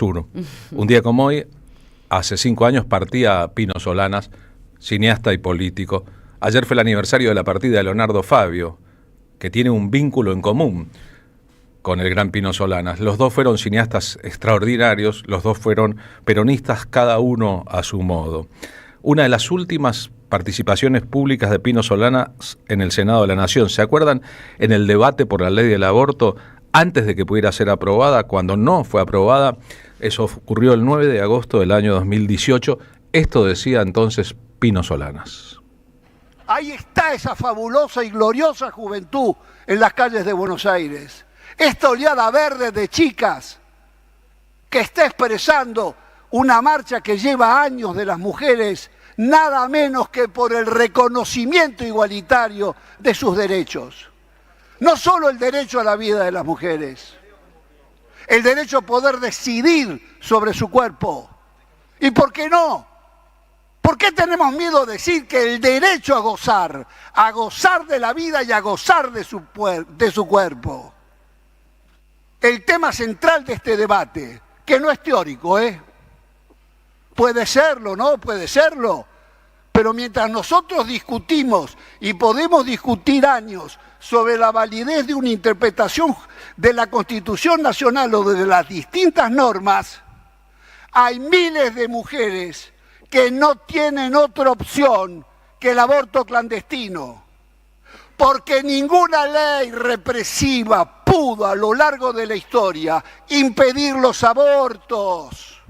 sur. Un día como hoy, hace 5 años, partía Pino Solanas, cineasta y político. Ayer fue el aniversario de la partida de Leonardo Fabio, que tiene un vínculo en común con el gran Pino Solanas. Los dos fueron cineastas extraordinarios, los dos fueron peronistas, cada uno a su modo. Una de las últimas participaciones públicas de Pino Solanas en el Senado de la Nación. ¿Se acuerdan? En el debate por la ley del aborto, antes de que pudiera ser aprobada, cuando no fue aprobada, eso ocurrió el 9 de agosto del año 2018. Esto decía entonces Pino Solanas. Ahí está esa fabulosa y gloriosa juventud en las calles de Buenos Aires. Esta oleada verde de chicas que está expresando una marcha que lleva años de las mujeres, nada menos que por el reconocimiento igualitario de sus derechos. No solo el derecho a la vida de las mujeres, el derecho a poder decidir sobre su cuerpo. ¿Y por qué no? ¿Por qué tenemos miedo a decir que el derecho a gozar de la vida y a gozar de su cuerpo? El tema central de este debate, que no es teórico, puede serlo, ¿no? Puede serlo. Pero mientras nosotros discutimos, y podemos discutir años, sobre la validez de una interpretación de la Constitución Nacional o de las distintas normas, hay miles de mujeres que no tienen otra opción que el aborto clandestino. Porque ninguna ley represiva pudo a lo largo de la historia impedir los abortos.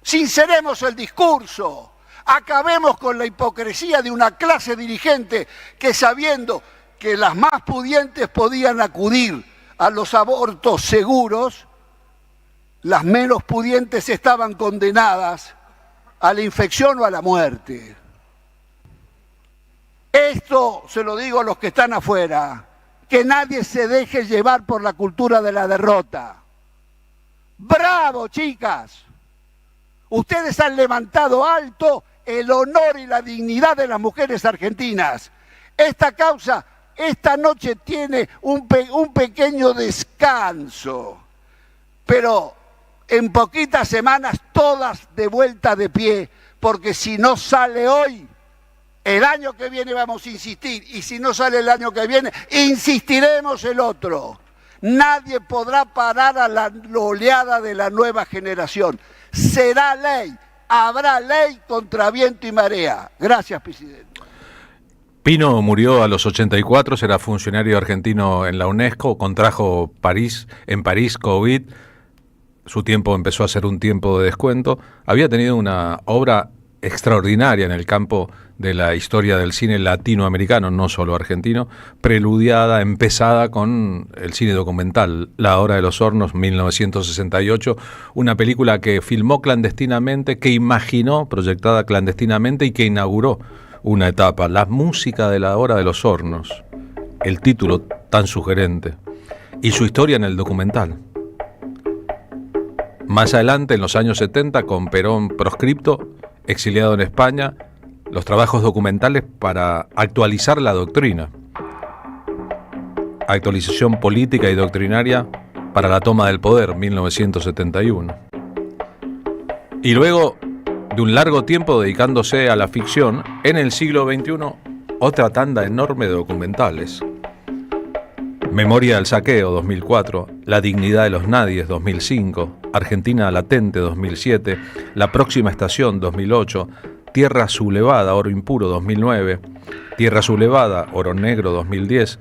Sinceremos el discurso, acabemos con la hipocresía de una clase dirigente que, sabiendo que las más pudientes podían acudir a los abortos seguros, las menos pudientes estaban condenadas a la infección o a la muerte. Esto se lo digo a los que están afuera, que nadie se deje llevar por la cultura de la derrota. ¡Bravo, chicas! Ustedes han levantado alto el honor y la dignidad de las mujeres argentinas. Esta causa, esta noche tiene un pequeño descanso, pero en poquitas semanas todas de vuelta de pie, porque si no sale hoy, el año que viene vamos a insistir, y si no sale el año que viene, insistiremos el otro. Nadie podrá parar a la oleada de la nueva generación. Será ley, habrá ley contra viento y marea. Gracias, presidente. Pino murió a los 84, era funcionario argentino en la UNESCO, contrajo en París COVID. Su tiempo empezó a ser un tiempo de descuento. Había tenido una obra extraordinaria en el campo de la historia del cine latinoamericano, no solo argentino, preludiada, empezada con el cine documental, La Hora de los Hornos, 1968, una película que filmó clandestinamente, que imaginó, proyectada clandestinamente y que inauguró una etapa, la música de La Hora de los Hornos, el título tan sugerente, y su historia en el documental. Más adelante, en los años 70, con Perón proscripto, exiliado en España, los trabajos documentales para actualizar la doctrina. Actualización política y doctrinaria para la toma del poder, 1971. Y luego de un largo tiempo dedicándose a la ficción, en el siglo XXI, otra tanda enorme de documentales. Memoria del saqueo, 2004, La dignidad de los nadies, 2005, Argentina latente, 2007, La próxima estación, 2008, Tierra sublevada, oro impuro, 2009, Tierra sublevada, oro negro, 2010,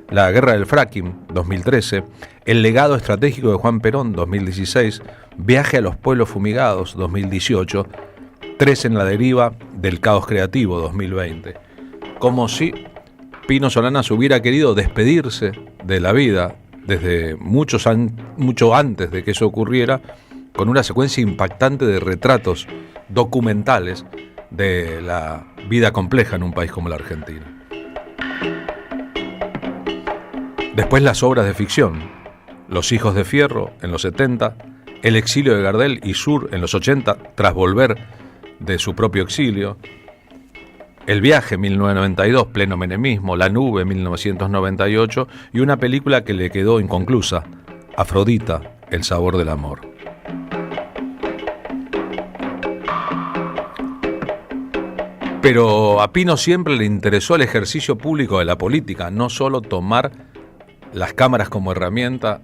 La guerra del fracking, 2013, El legado estratégico de Juan Perón, 2016, Viaje a los pueblos fumigados, 2018, Tres en la deriva del caos creativo, 2020. Como si Pino Solanas hubiera querido despedirse de la vida desde mucho antes de que eso ocurriera, con una secuencia impactante de retratos documentales de la vida compleja en un país como la Argentina. Después las obras de ficción, Los hijos de fierro en los 70, El exilio de Gardel y Sur en los 80, tras volver de su propio exilio, El viaje, 1992, pleno menemismo, La nube, 1998, y una película que le quedó inconclusa, Afrodita, el sabor del amor. Pero a Pino siempre le interesó el ejercicio público de la política, no solo tomar las cámaras como herramienta,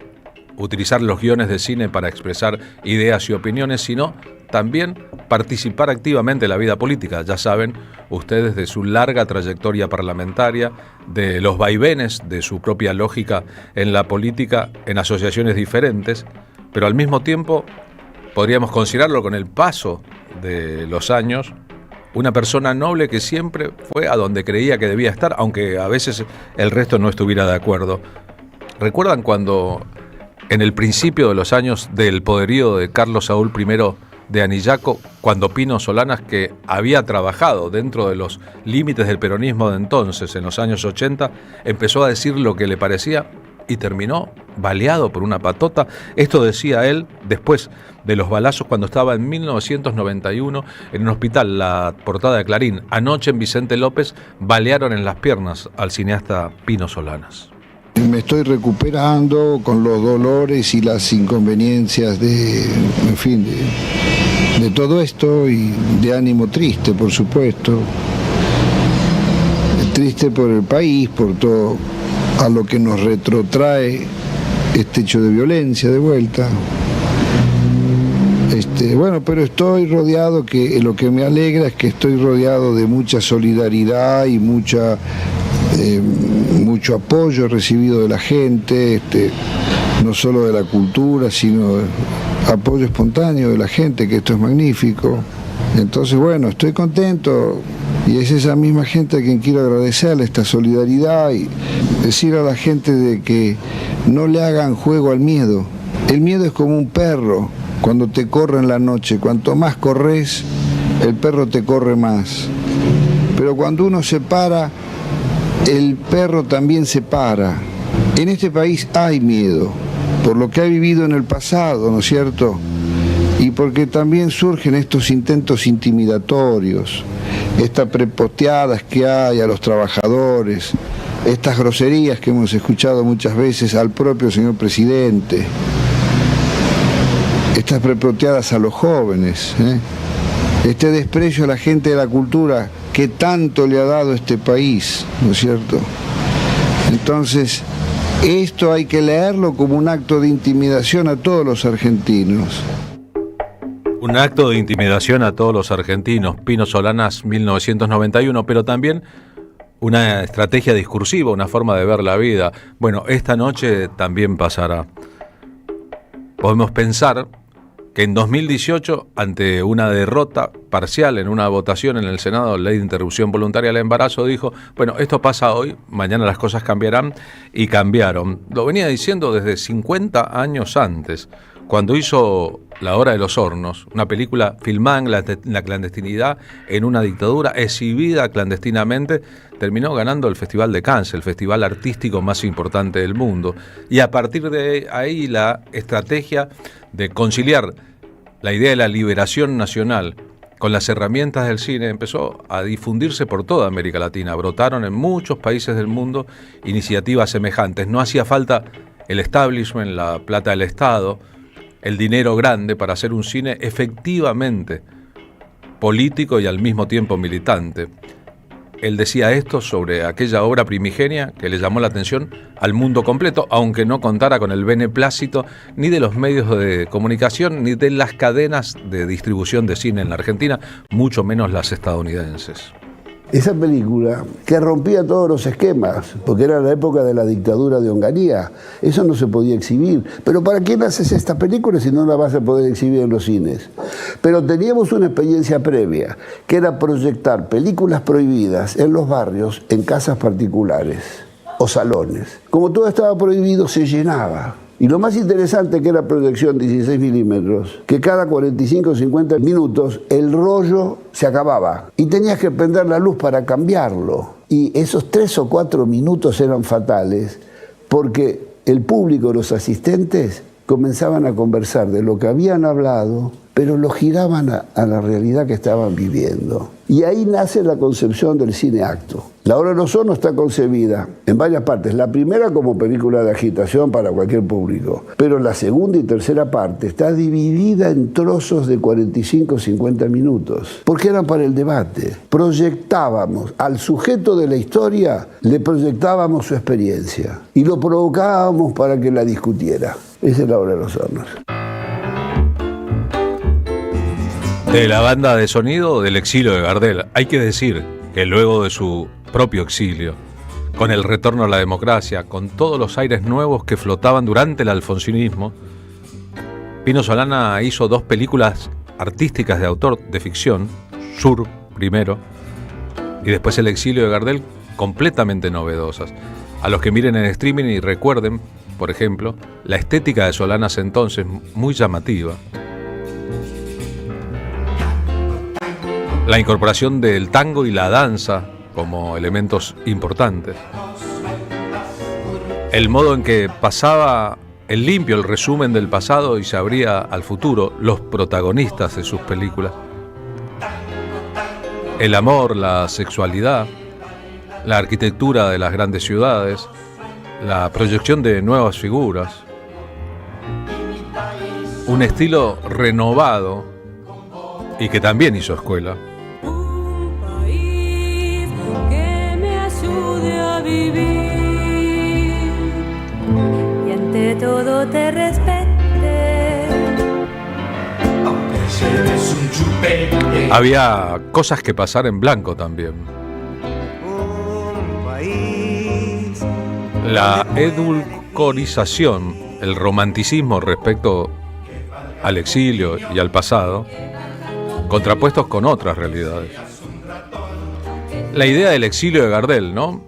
utilizar los guiones de cine para expresar ideas y opiniones, sino también participar activamente en la vida política. Ya saben ustedes de su larga trayectoria parlamentaria, de los vaivenes de su propia lógica en la política, en asociaciones diferentes, pero al mismo tiempo podríamos considerarlo, con el paso de los años, una persona noble que siempre fue a donde creía que debía estar, aunque a veces el resto no estuviera de acuerdo. ¿Recuerdan cuando en el principio de los años del poderío de Carlos Saúl I de Anillaco, cuando Pino Solanas, que había trabajado dentro de los límites del peronismo de entonces, en los años 80, empezó a decir lo que le parecía y terminó baleado por una patota? Esto decía él después de los balazos cuando estaba en 1991 en un hospital. La portada de Clarín: anoche en Vicente López balearon en las piernas al cineasta Pino Solanas. Me estoy recuperando con los dolores y las inconveniencias de todo esto, y de ánimo triste, por supuesto. Triste por el país, por todo a lo que nos retrotrae este hecho de violencia de vuelta. Bueno, pero estoy rodeado, lo que me alegra es que estoy rodeado de mucha solidaridad y mucho apoyo recibido de la gente, no solo de la cultura, sino apoyo espontáneo de la gente, que esto es magnífico. Entonces, bueno, estoy contento, y es esa misma gente a quien quiero agradecerle esta solidaridad y decir a la gente de que no le hagan juego al miedo. El miedo es como un perro cuando te corre en la noche. Cuanto más corres, el perro te corre más. Pero cuando uno se para, el perro también se para. En este país hay miedo, por lo que ha vivido en el pasado, ¿no es cierto? Y porque también surgen estos intentos intimidatorios, estas prepoteadas que hay a los trabajadores, estas groserías que hemos escuchado muchas veces al propio señor presidente, estas prepoteadas a los jóvenes, este desprecio a la gente de la cultura que tanto le ha dado este país, ¿no es cierto? Entonces, esto hay que leerlo como un acto de intimidación a todos los argentinos. Un acto de intimidación a todos los argentinos, Pino Solanas, 1991, pero también una estrategia discursiva, una forma de ver la vida. Bueno, esta noche también pasará. Podemos pensar que en 2018, ante una derrota parcial en una votación en el Senado, ley de interrupción voluntaria del embarazo, dijo, bueno, esto pasa hoy, mañana las cosas cambiarán, y cambiaron. Lo venía diciendo desde 50 años antes, cuando hizo La Hora de los Hornos, una película filmada en la clandestinidad, en una dictadura, exhibida clandestinamente, terminó ganando el Festival de Cannes, el festival artístico más importante del mundo. Y a partir de ahí la estrategia de conciliar la idea de la liberación nacional con las herramientas del cine empezó a difundirse por toda América Latina. Brotaron en muchos países del mundo iniciativas semejantes. No hacía falta el establishment, la plata del Estado, el dinero grande para hacer un cine efectivamente político y al mismo tiempo militante. Él decía esto sobre aquella obra primigenia que le llamó la atención al mundo completo, aunque no contara con el beneplácito ni de los medios de comunicación ni de las cadenas de distribución de cine en la Argentina, mucho menos las estadounidenses. Esa película que rompía todos los esquemas, porque era la época de la dictadura de Onganía, eso no se podía exhibir. Pero ¿para quién haces esta película si no la vas a poder exhibir en los cines? Pero teníamos una experiencia previa, que era proyectar películas prohibidas en los barrios, en casas particulares o salones. Como todo estaba prohibido, se llenaba. Y lo más interesante, que era proyección 16 milímetros, que cada 45 o 50 minutos el rollo se acababa y tenías que prender la luz para cambiarlo. Y esos 3 o 4 minutos eran fatales porque el público, los asistentes, comenzaban a conversar de lo que habían hablado, pero lo giraban a la realidad que estaban viviendo. Y ahí nace la concepción del cine acto. La Hora de los Hornos está concebida en varias partes. La primera como película de agitación para cualquier público, pero la segunda y tercera parte está dividida en trozos de 45 o 50 minutos, porque eran para el debate. Proyectábamos al sujeto de la historia, le proyectábamos su experiencia y lo provocábamos para que la discutiera. Esa es La Hora de los Hornos. De la banda de sonido del exilio de Gardel, hay que decir que luego de su propio exilio, con el retorno a la democracia, con todos los aires nuevos que flotaban durante el alfonsinismo, Pino Solana hizo 2 películas artísticas de autor de ficción, Sur primero, y después El exilio de Gardel, completamente novedosas. A los que miren en streaming y recuerden, por ejemplo, la estética de Solanas entonces, muy llamativa. La incorporación del tango y la danza como elementos importantes. El modo en que pasaba el limpio, el resumen del pasado y se abría al futuro, los protagonistas de sus películas. El amor, la sexualidad, la arquitectura de las grandes ciudades, la proyección de nuevas figuras. Un estilo renovado y que también hizo escuela. Todo te respete, aunque seas un chupete. Había cosas que pasar en blanco también. Un país. La edulcorización, el romanticismo respecto al exilio y al pasado, contrapuestos con otras realidades. La idea del exilio de Gardel, ¿no?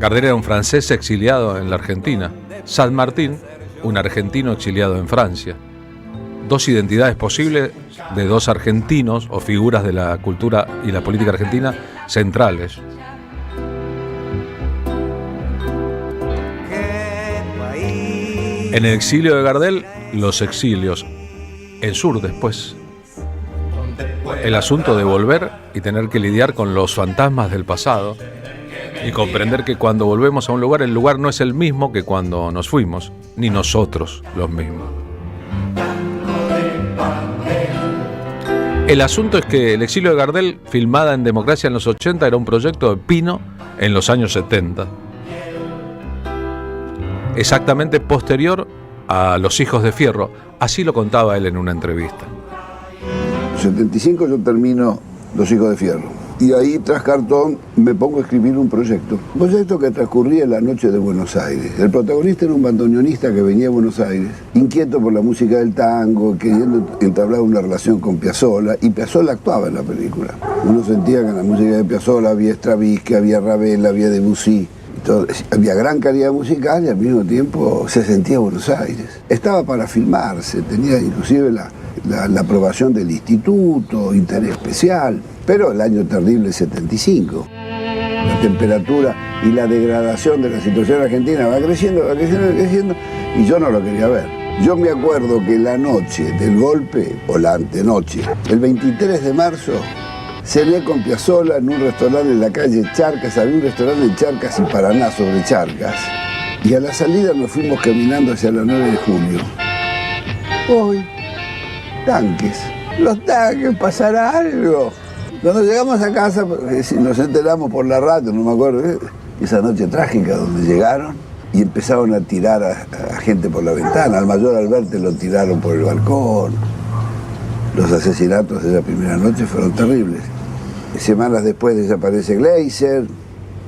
Gardel era un francés exiliado en la Argentina. San Martín, un argentino exiliado en Francia. 2 identidades posibles de 2 argentinos o figuras de la cultura y la política argentina centrales. En el exilio de Gardel, los exilios. En Sur después. El asunto de volver y tener que lidiar con los fantasmas del pasado. Y comprender que cuando volvemos a un lugar, el lugar no es el mismo que cuando nos fuimos, ni nosotros los mismos. El asunto es que El exilio de Gardel, filmada en Democracia en los 80, era un proyecto de Pino en los años 70. Exactamente posterior a Los hijos de Fierro, así lo contaba él en una entrevista. En 75 yo termino Los hijos de Fierro. Y ahí, tras cartón, me pongo a escribir un proyecto que transcurría en la noche de Buenos Aires. El protagonista era un bandoneonista que venía a Buenos Aires, inquieto por la música del tango, queriendo entablar una relación con Piazzolla, y Piazzolla actuaba en la película. Uno sentía que en la música de Piazzolla había Stravinsky, había Ravel, había Debussy. Había gran calidad musical y al mismo tiempo se sentía Buenos Aires. Estaba para filmarse, tenía inclusive la aprobación del instituto, interés especial, pero el año terrible 75. La temperatura y la degradación de la situación argentina va creciendo, y yo no lo quería ver. Yo me acuerdo que la noche del golpe, o la antenoche, el 23 de marzo, cené con Piazzolla en un restaurante en la calle Charcas. Había un restaurante en Charcas y Paraná sobre Charcas. Y a la salida nos fuimos caminando hacia la 9 de julio. Hoy, tanques. Los tanques, pasará algo. Cuando llegamos a casa, nos enteramos por la radio, no me acuerdo, esa noche trágica donde llegaron y empezaron a tirar a gente por la ventana. Al mayor Alberti lo tiraron por el balcón. Los asesinatos de esa primera noche fueron terribles. Semanas después desaparece Gleiser,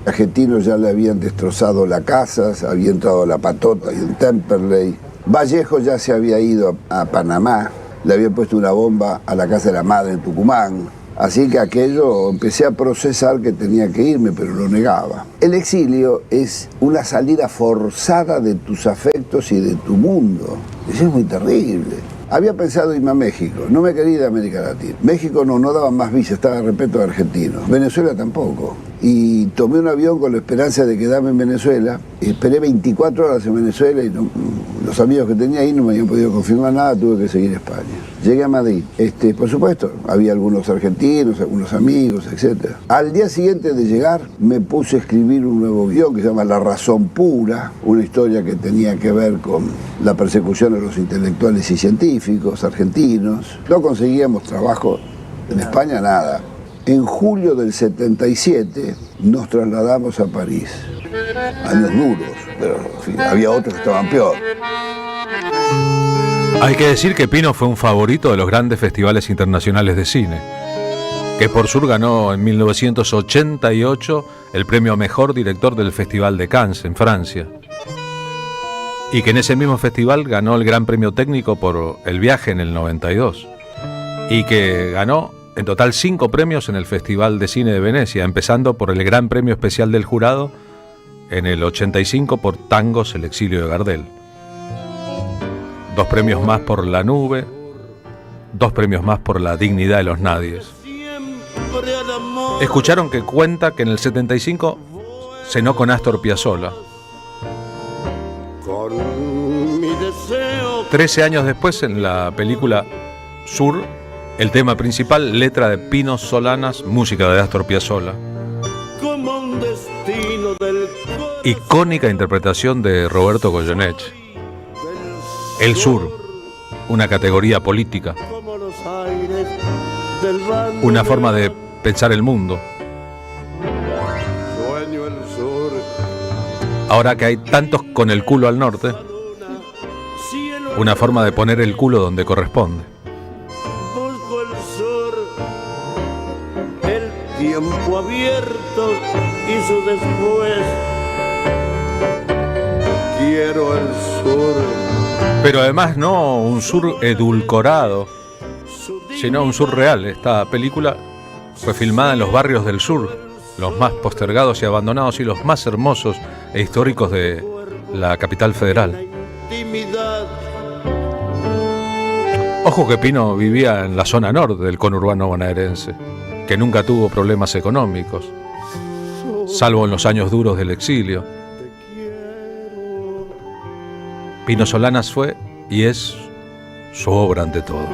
argentinos ya le habían destrozado la casa, había entrado a La Patota y en Temperley. Vallejo ya se había ido a Panamá, le había puesto una bomba a la casa de la madre en Tucumán. Así que aquello empecé a procesar que tenía que irme, pero lo negaba. El exilio es una salida forzada de tus afectos y de tu mundo. Eso es muy terrible. Había pensado irme a México, no me quería ir a América Latina. México no daban más visa, estaba repleto de argentinos. Venezuela tampoco. y tomé un avión con la esperanza de quedarme en Venezuela. Esperé 24 horas en Venezuela y los amigos que tenía ahí no me habían podido confirmar nada, tuve que seguir a España. Llegué a Madrid. Por supuesto, había algunos argentinos, algunos amigos, etc. Al día siguiente de llegar, me puse a escribir un nuevo guión que se llama La razón pura, una historia que tenía que ver con la persecución a los intelectuales y científicos argentinos. No conseguíamos trabajo en España, nada. En julio del 77 nos trasladamos a París. Años duros, pero en fin, había otros que estaban peor. Hay que decir que Pino fue un favorito de los grandes festivales internacionales de cine, que por sur ganó en 1988 el premio a Mejor Director del Festival de Cannes, en Francia, y que en ese mismo festival ganó el Gran Premio Técnico por El Viaje en el 92, y que ganó en total 5 premios en el Festival de Cine de Venecia, empezando por el Gran Premio Especial del Jurado en el 85 por Tangos, el exilio de Gardel. 2 premios más por La Nube, 2 premios más por La dignidad de los nadies. Escucharon que cuenta que en el 75 cenó con Astor Piazzolla. 13 años después, en la película Sur, el tema principal, letra de Pino Solanas, música de Astor Piazzolla. Icónica interpretación de Roberto Goyeneche. El Sur, una categoría política, una forma de pensar el mundo. Ahora que hay tantos con el culo al norte, una forma de poner el culo donde corresponde. Tiempo abierto y su después. Quiero el sur. Pero además no un sur edulcorado, sino un sur real. Esta película fue filmada en los barrios del sur, los más postergados y abandonados y los más hermosos e históricos de la capital federal. Ojo que Pino vivía en la zona norte del conurbano bonaerense, que nunca tuvo problemas económicos, salvo en los años duros del exilio. Pino Solanas fue y es su obra ante todo.